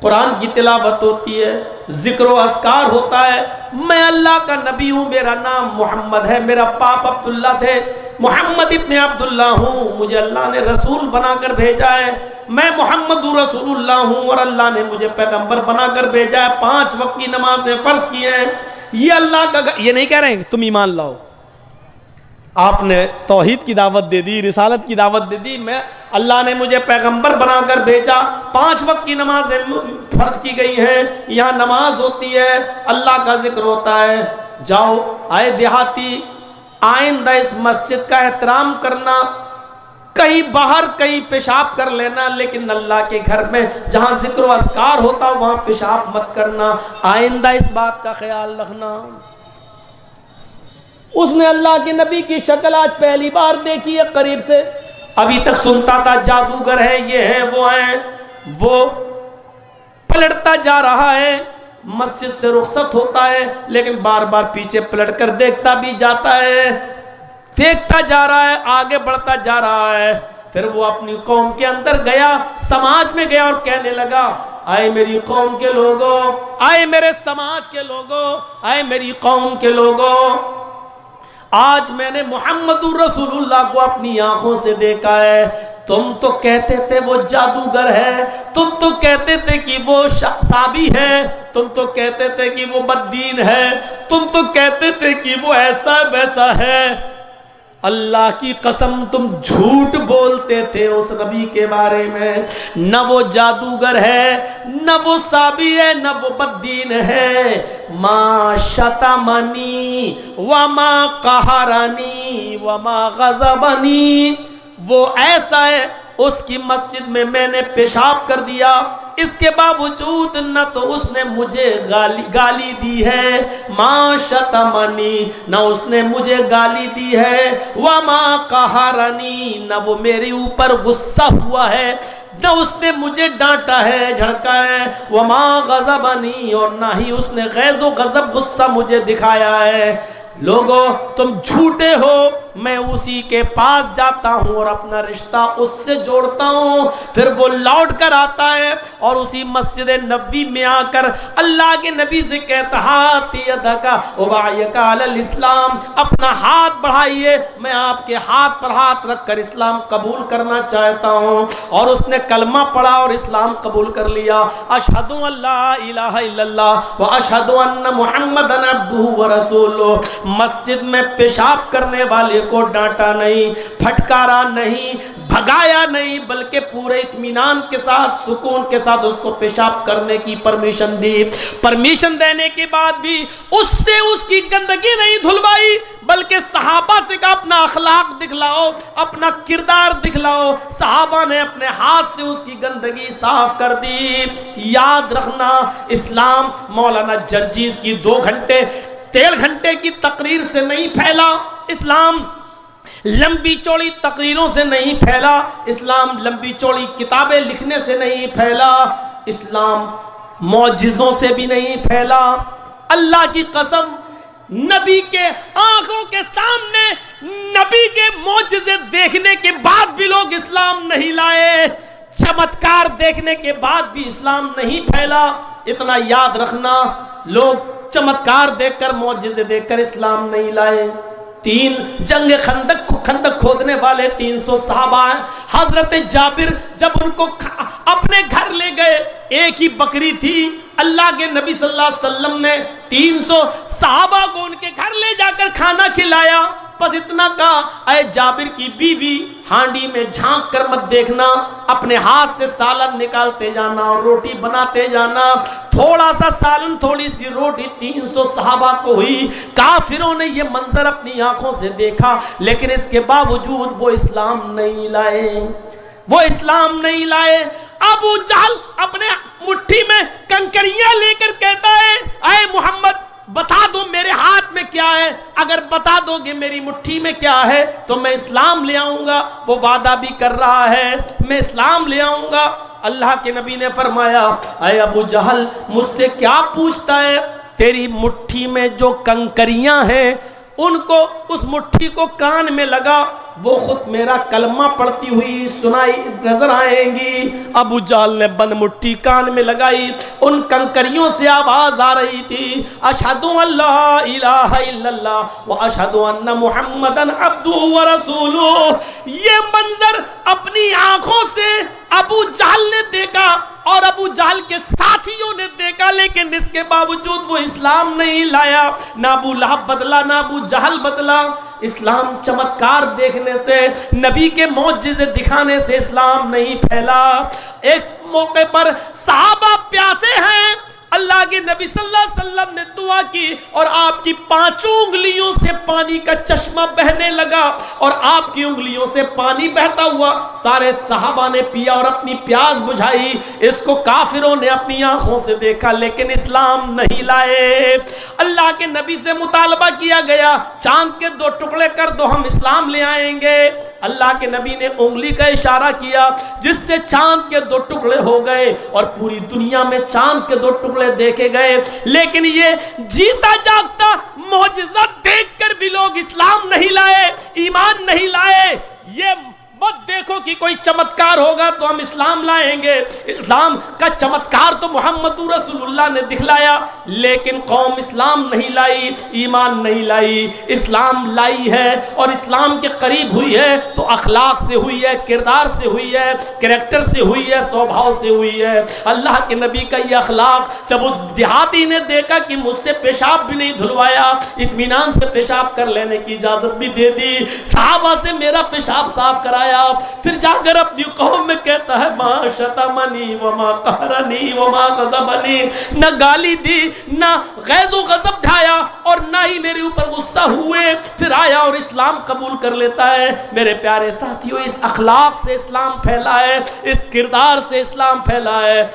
قرآن کی تلاوت ہوتی ہے، ذکر و اذکار ہوتا ہے۔ میں اللہ کا نبی ہوں، میرا نام محمد ہے، میرا باپ عبداللہ تھے، محمد ابن عبداللہ ہوں، مجھے اللہ نے رسول بنا کر بھیجا ہے، میں محمد رسول اللہ ہوں اور اللہ نے مجھے پیغمبر بنا کر بھیجا ہے، 5 وقت کی نمازیں فرض کی ہیں۔ یہ اللہ کا، یہ نہیں کہہ رہے ہیں تم ایمان لاؤ، آپ نے توحید کی دعوت دے دی، رسالت کی دعوت دے دی، میں اللہ نے مجھے پیغمبر بنا کر بھیجا، 5 وقت کی نمازیں فرض کی گئی ہیں، یہاں نماز ہوتی ہے، اللہ کا ذکر ہوتا ہے۔ جاؤ آئے دیہاتی، آئندہ اس مسجد کا احترام کرنا، کہیں باہر کہیں پیشاب کر لینا، لیکن اللہ کے گھر میں جہاں ذکر و اذکار ہوتا ہے وہاں پیشاب مت کرنا، آئندہ اس بات کا خیال رکھنا۔ اس نے اللہ کے نبی کی شکل آج پہلی بار دیکھی ہے قریب سے، ابھی تک سنتا تھا جادوگر ہے، یہ ہے وہ ہیں، وہ پلٹتا جا رہا ہے، مسجد سے رخصت ہوتا ہے لیکن بار بار پیچھے پلٹ کر دیکھتا بھی جاتا ہے، دیکھتا جا رہا ہے، آگے بڑھتا جا رہا ہے۔ پھر وہ اپنی قوم کے اندر گیا، سماج میں گیا اور کہنے لگا، آئے میری قوم کے لوگوں، آئے میرے سماج کے لوگوں، آئے میری قوم کے لوگوں، آج میں نے محمد رسول اللہ کو اپنی آنکھوں سے دیکھا ہے۔ تم تو کہتے تھے وہ جادوگر ہے، تم تو کہتے تھے کہ وہ صابی ہے، تم تو کہتے تھے کہ وہ بددین ہے، تم تو کہتے تھے کہ وہ ایسا ویسا ہے۔ اللہ کی قسم تم جھوٹ بولتے تھے اس نبی کے بارے میں، نہ وہ جادوگر ہے، نہ وہ صابی ہے، نہ وہ بددین ہے۔ ما شتمنی وما قہرنی وما غضبنی، وہ ایسا ہے، اس کی مسجد میں میں نے پیشاب کر دیا، اس کے باوجود نہ تو اس نے مجھے گالی دی ہے، ما شتمنی، نہ اس نے مجھے گالی دی ہے، وما قہرنی، نہ وہ میرے اوپر غصہ ہوا ہے، نہ اس نے مجھے ڈانٹا ہے، جھڑکا ہے، وما غضبنی، اور نہ ہی اس نے غیظ و غضب غصہ مجھے دکھایا ہے۔ لوگو تم جھوٹے ہو، میں اسی کے پاس جاتا ہوں اور اپنا رشتہ اس سے جوڑتا ہوں، پھر وہ لوٹ کر آتا ہے اور اسی مسجد نبوی میں آ کر اللہ کے نبی سے کہتا، ہاتھ یدکا ابایکا علی الاسلام، اپنا ہاتھ بڑھائیے، میں آپ کے ہاتھ پر ہاتھ رکھ کر اسلام قبول کرنا چاہتا ہوں۔ اور اس نے کلمہ پڑھا اور اسلام قبول کر لیا، اشہد ان لا الہ الا اللہ و اشہد ان محمد عبدہ ورسولہ۔ مسجد میں پیشاب کرنے والے کو ڈانٹا نہیں، پھٹکارا نہیں، بھگایا نہیں، بلکہ پورے اطمینان کے ساتھ، سکون کے ساتھ اس کو پیشاب کرنے کی پرمیشن دی۔ پرمیشن دینے کے بعد بھی اس سے اس کی گندگی نہیں دھلوائی، بلکہ صحابہ سے کہا اپنا اخلاق دکھلاؤ، اپنا کردار دکھلاؤ۔ صحابہ نے اپنے ہاتھ سے اس کی گندگی صاف کر دی۔ یاد رکھنا، اسلام مولانا جرجیز کی 2 گھنٹے 13 گھنٹے کی تقریر سے نہیں پھیلا، اسلام لمبی چوڑی تقریروں سے نہیں پھیلا، اسلام لمبی چوڑی کتابیں لکھنے سے نہیں پھیلا، اسلام معجزوں سے بھی نہیں پھیلا۔ اللہ کی قسم، نبی کے آنکھوں کے سامنے نبی کے معجزے دیکھنے کے بعد بھی لوگ اسلام نہیں لائے، چمتکار دیکھنے کے بعد بھی اسلام نہیں پھیلا۔ اتنا یاد رکھنا، لوگ چمتکار دیکھ کر، معجزے دیکھ کر اسلام نہیں لائے۔ 3 جنگ خندق کھودنے والے 300 صحابہ ہیں۔ حضرت جابر جب ان کو اپنے گھر لے گئے، ایک ہی بکری تھی، اللہ کے نبی صلی اللہ علیہ وسلم نے 300 صحابہ کو ان کے گھر لے جا کر کھانا کھلایا، بس اتنا کہا، اے جابر کی بیوی، ہانڈی میں جھانک کر مت دیکھنا، اپنے ہاتھ سے سالن نکالتے جانا اور روٹی بناتے جانا۔ تھوڑا سا سالن، تھوڑی سی روٹی 300 صحابہ کو ہوئی۔ کافروں نے یہ منظر اپنی آنکھوں سے دیکھا، لیکن اس کے باوجود وہ اسلام نہیں لائے، وہ اسلام نہیں لائے۔ ابو جہل اپنے مٹھی میں کنکریاں لے کر کہتا ہے، اے محمد بتا دو میرے ہاتھ میں کیا ہے، اگر بتا دو گے میری مٹھی میں کیا ہے تو میں اسلام لے آؤں گا۔ وہ وعدہ بھی کر رہا ہے، میں اسلام لے آؤں گا۔ اللہ کے نبی نے فرمایا، اے ابو جہل مجھ سے کیا پوچھتا ہے، تیری مٹھی میں جو کنکریاں ہیں ان کو، اس مٹھی کو کان میں لگا وہ خود میرا کلمہ پڑھتی ہوئی سنائی نظر آئیں گی۔ ابو جہل نے بند مٹھی کان میں لگائی، ان کنکریوں سے آواز آ رہی تھی، اشہد ان لا الہ الا اللہ واشہد ان محمدن عبدہ ورسولہ۔ یہ منظر اپنی آنکھوں سے ابو جہل نے دیکھا اور ابو جہل کے ساتھیوں نے دیکھا، لیکن اس کے باوجود وہ اسلام نہیں لایا۔ نہ ابو لہب بدلا، نہ ابو جہل بدلا۔ اسلام چمتکار دیکھنے سے، نبی کے معجزے دکھانے سے اسلام نہیں پھیلا۔ ایک موقع پر صحابہ پیاسے ہیں، اللہ کے نبی صلی اللہ علیہ وسلم نے دعا کی اور آپ کی 5 انگلیوں سے پانی کا چشمہ بہنے لگا اور آپ کی انگلیوں سے پانی بہتا ہوا سارے صحابہ نے پیا اور اپنی پیاس بجھائی۔ اس کو کافروں نے اپنی آنکھوں سے دیکھا لیکن اسلام نہیں لائے۔ اللہ کے نبی سے مطالبہ کیا گیا، چاند کے 2 ٹکڑے کر دو، ہم اسلام لے آئیں گے۔ اللہ کے نبی نے انگلی کا اشارہ کیا جس سے چاند کے 2 ٹکڑے ہو گئے اور پوری دنیا میں چاند کے 2 ٹکڑے دیکھے گئے، لیکن یہ جیتا جاگتا معجزہ دیکھ کر بھی لوگ اسلام نہیں لائے، ایمان نہیں لائے۔ یہ مت دیکھو کہ کوئی چمتکار ہوگا تو ہم اسلام لائیں گے۔ اسلام کا چمتکار تو محمد رسول اللہ نے دکھلایا، لیکن قوم اسلام نہیں لائی، ایمان نہیں لائی۔ اسلام لائی ہے اور اسلام کے قریب ہوئی ہے تو اخلاق سے ہوئی ہے، کردار سے ہوئی ہے، کریکٹر سے ہوئی ہے، سوبھاؤ سے ہوئی ہے۔ اللہ کے نبی کا یہ اخلاق جب اس دیہاتی نے دیکھا کہ مجھ سے پیشاب بھی نہیں دھلوایا، اطمینان سے پیشاب کر لینے کی اجازت بھی دے دی، صحابہ سے میرا پیشاب صاف کرایا، پھر جا کر اپنی قوم میں کہتا ہے ما شتمنی وما قہرنی وما غضبنی، نہ گالی دی، نہ غیظ و غضب ڈھایا اور نہ ہی میرے اوپر غصہ ہوئے، پھر آیا اور اسلام قبول کر لیتا ہے۔ میرے پیارے ساتھیوں، اس اخلاق سے اسلام پھیلا ہے، اس کردار سے اسلام پھیلا ہے۔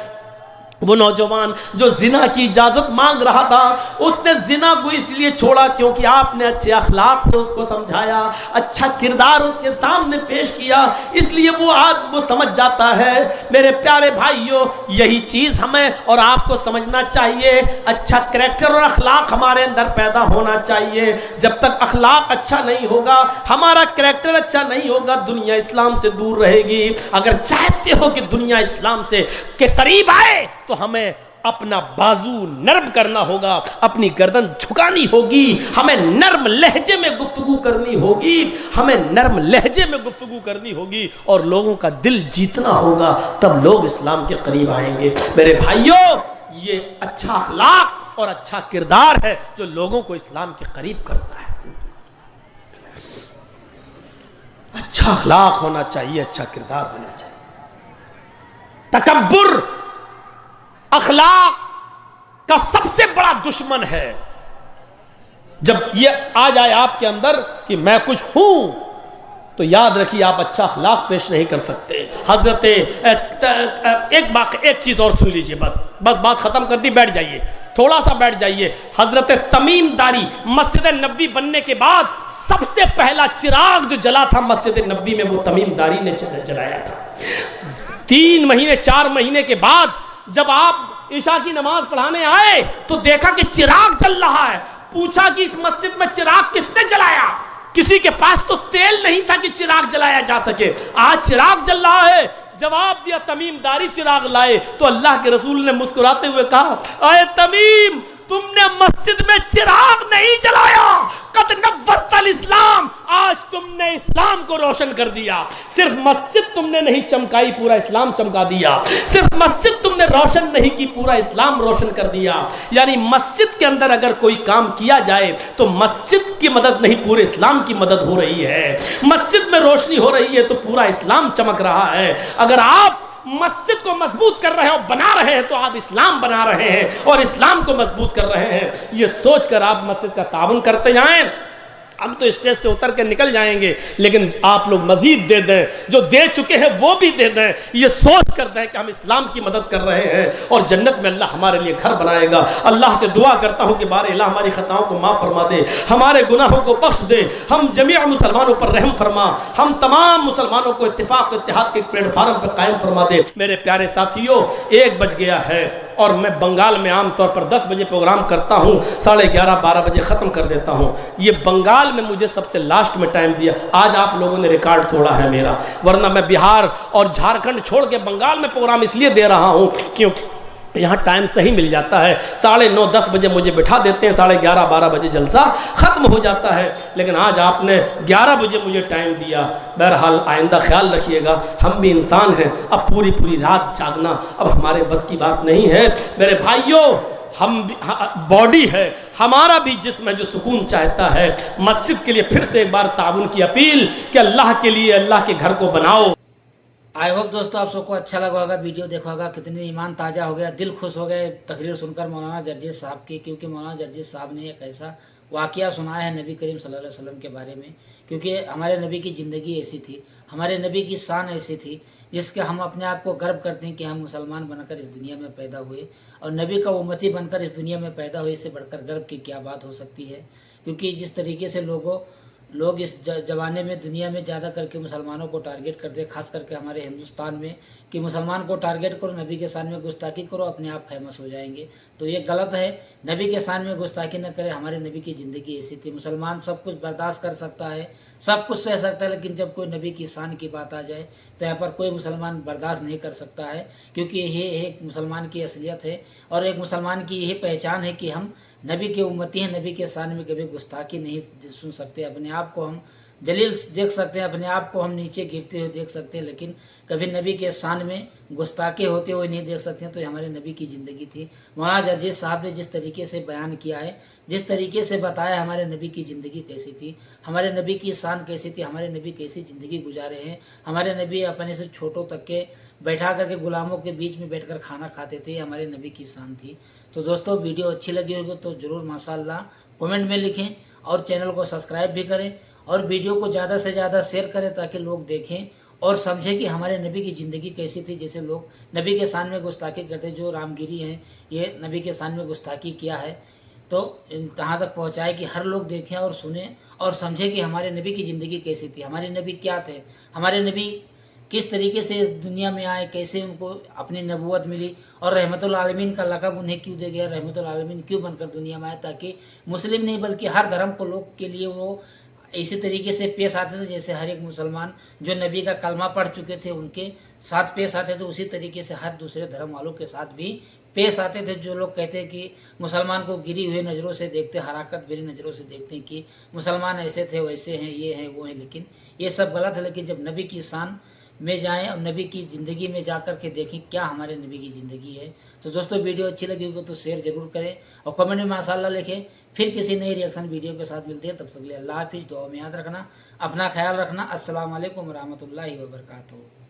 وہ نوجوان جو زنا کی اجازت مانگ رہا تھا، اس نے زنا کو اس لیے چھوڑا کیونکہ آپ نے اچھے اخلاق سے اس کو سمجھایا، اچھا کردار اس کے سامنے پیش کیا، اس لیے وہ سمجھ جاتا ہے۔ میرے پیارے بھائیوں، یہی چیز ہمیں اور آپ کو سمجھنا چاہیے، اچھا کریکٹر اور اخلاق ہمارے اندر پیدا ہونا چاہیے۔ جب تک اخلاق اچھا نہیں ہوگا، ہمارا کریکٹر اچھا نہیں ہوگا، دنیا اسلام سے دور رہے گی۔ اگر چاہتے ہو کہ دنیا اسلام سے کے قریب آئے تو ہمیں اپنا بازو نرم کرنا ہوگا، اپنی گردن جھکانی ہوگی، ہمیں نرم لہجے میں گفتگو کرنی ہوگی، ہمیں نرم لہجے میں گفتگو کرنی ہوگی اور لوگوں کا دل جیتنا ہوگا، تب لوگ اسلام کے قریب آئیں گے۔ میرے بھائیوں، یہ اچھا اخلاق اور اچھا کردار ہے جو لوگوں کو اسلام کے قریب کرتا ہے۔ اچھا اخلاق ہونا چاہیے، اچھا کردار ہونا چاہیے۔ تکبر اخلاق کا سب سے بڑا دشمن ہے۔ جب یہ آ جائے آپ کے اندر کہ میں کچھ ہوں تو یاد رکھیے آپ اچھا اخلاق پیش نہیں کر سکتے۔ حضرت ایک چیز اور سن لیجئے، بس بات ختم کر دی، بیٹھ جائیے، تھوڑا سا بیٹھ جائیے۔ حضرت تمیم داری مسجد نبوی بننے کے بعد سب سے پہلا چراغ جو جلا تھا مسجد نبوی میں، وہ تمیم داری نے جلایا تھا۔ 3 مہینے 4 مہینے کے بعد جب آپ عشاء کی نماز پڑھانے آئے تو دیکھا کہ چراغ جل رہا ہے۔ پوچھا کہ اس مسجد میں چراغ کس نے جلایا؟ کسی کے پاس تو تیل نہیں تھا کہ چراغ جلایا جا سکے، آج چراغ جل رہا ہے۔ جواب دیا تمیم داری چراغ لائے، تو اللہ کے رسول نے مسکراتے ہوئے کہا، اے تمیم، تم نے مسجد میں چراغ نہیں جلایا، قد نورت الاسلام، آج تم نے اسلام کو روشن کر دیا۔ صرف مسجد تم نے نہیں چمکائی، پورا اسلام چمکا دیا۔ صرف مسجد تم نے روشن نہیں کی، پورا اسلام روشن کر دیا۔ یعنی مسجد کے اندر اگر کوئی کام کیا جائے تو مسجد کی مدد نہیں، پورے اسلام کی مدد ہو رہی ہے۔ مسجد میں روشنی ہو رہی ہے تو پورا اسلام چمک رہا ہے۔ اگر آپ مسجد کو مضبوط کر رہے ہیں اور بنا رہے ہیں تو آپ اسلام بنا رہے ہیں اور اسلام کو مضبوط کر رہے ہیں۔ یہ سوچ کر آپ مسجد کا تعاون کرتے جائیں۔ ہم تو اسٹیج سے اتر کے نکل جائیں گے، لیکن آپ لوگ مزید دے دیں، جو دے چکے ہیں وہ بھی دے دیں، یہ سوچ کر دیں کہ ہم اسلام کی مدد کر رہے ہیں اور جنت میں اللہ ہمارے لیے گھر بنائے گا۔ اللہ سے دعا کرتا ہوں کہ بار الہ ہماری خطاؤں کو معاف فرما دے، ہمارے گناہوں کو بخش دے، ہم جمیع مسلمانوں پر رحم فرما، ہم تمام مسلمانوں کو اتفاق و اتحاد کے پلیٹ فارم پر قائم فرما دے۔ میرے پیارے ساتھیوں، 1 بج گیا ہے۔ اور میں بنگال میں عام طور پر 10 بجے پروگرام کرتا ہوں، 11:30-12 بجے ختم کر دیتا ہوں۔ یہ بنگال میں مجھے سب سے لاسٹ میں ٹائم دیا، آج آپ لوگوں نے ریکارڈ توڑا ہے میرا، ورنہ میں بہار اور جھارکھنڈ چھوڑ کے بنگال میں پروگرام اس لیے دے رہا ہوں کیونکہ یہاں ٹائم صحیح مل جاتا ہے، 9:30-10 بجے مجھے بٹھا دیتے ہیں، 11:30-12 بجے جلسہ ختم ہو جاتا ہے، لیکن آج آپ نے 11 بجے مجھے ٹائم دیا۔ بہرحال آئندہ خیال رکھیے گا، ہم بھی انسان ہیں، اب پوری رات جاگنا اب ہمارے بس کی بات نہیں ہے میرے بھائیوں۔ ہم باڈی ہے، ہمارا بھی جسم ہے جو سکون چاہتا ہے۔ مسجد کے لیے پھر سے ایک بار تعاون کی اپیل کہ اللہ کے لیے اللہ کے گھر کو بناؤ۔ آئی ہوپ دوستوں آپ سب کو اچھا لگا ہوگا، ویڈیو دیکھا ہوگا، کتنی ایمان تازہ ہو گیا، دل خوش ہو گئے تقریر سن کر مولانا جرجیت صاحب کی، کیونکہ مولانا جرجیت صاحب نے ایک ایسا واقعہ سنایا ہے نبی کریم صلی اللہ علیہ وسلم کے بارے میں، کیونکہ ہمارے نبی کی زندگی ایسی تھی، ہمارے نبی کی شان ایسی تھی جس کے ہم اپنے آپ کو گرو کرتے ہیں کہ ہم مسلمان بن کر اس دنیا میں پیدا ہوئے اور نبی کا امتی بن کر اس دنیا میں پیدا ہوئے، اس سے بڑھ کر گرو کی کیا بات ہو سکتی ہے۔ کیونکہ جس طریقے سے لوگ اس زمانے میں دنیا میں زیادہ کر کے مسلمانوں کو ٹارگٹ کرتے، خاص کر کے ہمارے ہندوستان میں، کہ مسلمان کو ٹارگٹ کرو، نبی کے شان میں گستاخی کرو، اپنے آپ فیمس ہو جائیں گے، تو یہ غلط ہے۔ نبی کے شان میں گستاخی نہ کرے۔ ہمارے نبی کی زندگی ایسی تھی، مسلمان سب کچھ برداشت کر سکتا ہے، سب کچھ سہ سکتا ہے، لیکن جب کوئی نبی کی شان کی بات آ جائے تو یہاں پر کوئی مسلمان برداشت نہیں کر سکتا ہے، کیونکہ یہ ایک مسلمان کی اصلیت ہے اور ایک مسلمان کی یہی پہچان ہے کہ ہم نبی کے امتی ہیں، نبی کے شان میں کبھی گستاخی نہیں سن سکتے۔ اپنے آپ کو ہم جلیل دیکھ سکتے ہیں، اپنے آپ کو ہم نیچے گرتے ہوئے دیکھ سکتے ہیں، لیکن کبھی نبی کے شان میں گستاخی ہوتے ہوئے نہیں دیکھ سکتے ہیں۔ تو یہ ہمارے نبی کی زندگی تھی۔ مولانا جرجیت صاحب نے جس طریقے سے بیان کیا ہے، جس طریقے سے بتایا ہمارے نبی کی زندگی کیسی تھی، ہمارے نبی کی شان کیسی تھی، ہمارے نبی کیسی زندگی گزارے ہیں، ہمارے نبی اپنے سے چھوٹوں تک کے بیٹھا کر کے غلاموں کے بیچ میں بیٹھ کر کھانا کھاتے تھے، ہمارے نبی کی شان تھی۔ تو دوستو ویڈیو اچھی لگی ہوگی تو ضرور ماشاءاللہ کمنٹ میں لکھیں اور چینل کو سبسکرائب بھی کریں اور ویڈیو کو زیادہ سے زیادہ شیئر کریں تاکہ لوگ دیکھیں اور سمجھیں کہ ہمارے نبی کی زندگی کیسی تھی۔ جیسے لوگ نبی کے شان میں گستاخی کرتے، جو رامگیری ہیں یہ نبی کے شان میں گستاخی کیا ہے، تو کہاں تک پہنچائے کہ ہر لوگ دیکھیں اور سنیں اور سمجھیں کہ ہمارے نبی کی زندگی کیسی تھی، ہمارے نبی کیا تھے، ہمارے نبی کس طریقے سے اس دنیا میں آئے، کیسے ان کو اپنی نبوت ملی اور رحمت العالمین کا لقب انہیں کیوں دے گیا، رحمت العالمین کیوں بن کر دنیا میں آئے، تاکہ مسلم نہیں بلکہ ہر دھرم کو لوگ کے لیے وہ اسی طریقے سے پیش آتے تھے، جیسے ہر ایک مسلمان جو نبی کا کلمہ پڑھ چکے تھے ان کے ساتھ پیش آتے تھے، اسی طریقے سے ہر دوسرے دھرم والوں کے ساتھ بھی پیش آتے تھے۔ جو لوگ کہتے ہیں کہ مسلمان کو گری ہوئے نظروں سے دیکھتے، حراکت بھری نظروں سے دیکھتے ہیں کہ مسلمان ایسے تھے، ویسے ہیں، یہ ہیں وہ ہیں، لیکن یہ سب غلط ہے۔ لیکن جب نبی کی شان میں جائیں اور نبی کی زندگی میں جا کر کے دیکھیں کیا ہمارے نبی کی زندگی ہے۔ تو دوستو ویڈیو اچھی لگی ہوگی تو شیئر ضرور کریں اور کمنٹ میں ماشاءاللہ لکھیں۔ پھر کسی نئی ریئیکشن ویڈیو کے ساتھ ملتے ہیں، تب تک کے لیے اللہ حافظ، دعا میں یاد رکھنا، اپنا خیال رکھنا۔ السلام علیکم ورحمۃ اللہ وبرکاتہ۔